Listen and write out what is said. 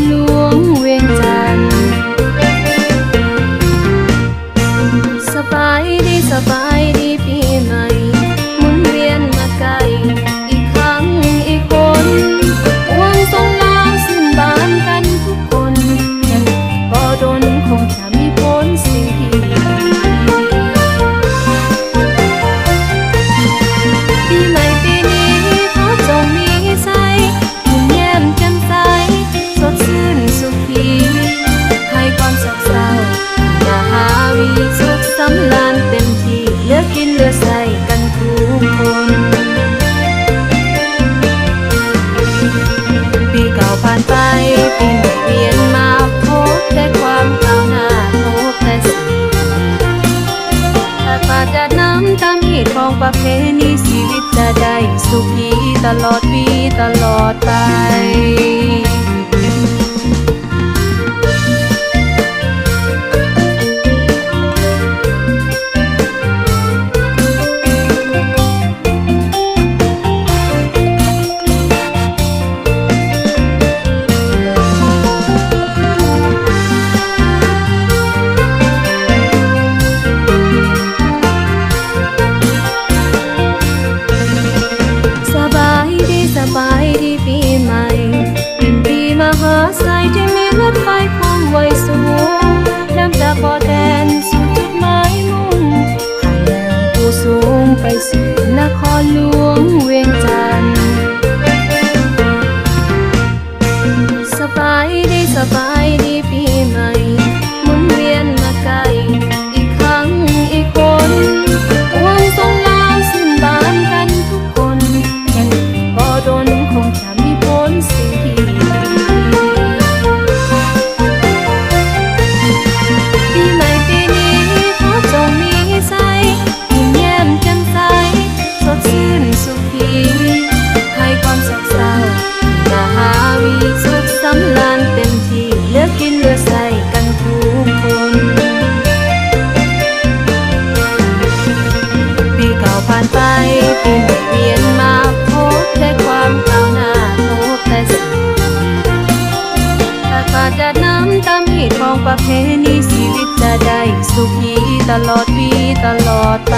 หลวงเวียงจันทร์สบายดีสบายดีปีใหม่หมุนเวียนมาไกลอีกครั้งอีกคนหวังสงลาสิ้นบานกันทุกคนยังบ่โดนคงจะมีผลสิ่งที่ดีปีใหม่ปีนี้ขอจงมีใจยิ้มแย้มแจ่มใสสดชื่นสุขีให้ความโศกเศร้าอย่าหาวิสุขสำราญเต็มที่เหลือกินเหลือใส่กันทุกคนปีเก่าผ่านไปปีใหม่เวียนมาพบแต่ความก้าวหน้าพบแต่สิ่งถ้าขาดจากน้ำตามเหตุของประเพณีชีวิตจะได้สุขีตลอดปีตลอดไปสบายดีปีใหม่เป็นปีมหาไสที่มีรถไฟความไวสูงน้ำตาพอแทนสู่จุดหมายมุ่งผ่านแรงผู้สูงไปสู่นครหลวงเวียงจันทร์สบายดีสบายดีปีใหม่หมุนเวียนมาไกลอีกครั้งอีกคนหวังสงลาสิ้นบานกันทุกคนยังบ่โดนคงจะมีผลสิ่งที่ดีปีใหม่ปีนี้ขอจงมีใจยิ้มแย้มแจ่มใสสดชื่นสุขีให้ความโศกเศร้าอย่าหาวิสุขสำราญเต็มที่เหลือกินเหลือใส่กันทุกคนปีเก่าผ่านไปปีใหม่เวียนมาพบแต่ความก้าวหน้าพบแต่สิ่งถ้าขาดจากน้ำตามเหตุของประเพณีชีวิตจะได้สุขีตลอดปีตลอดไป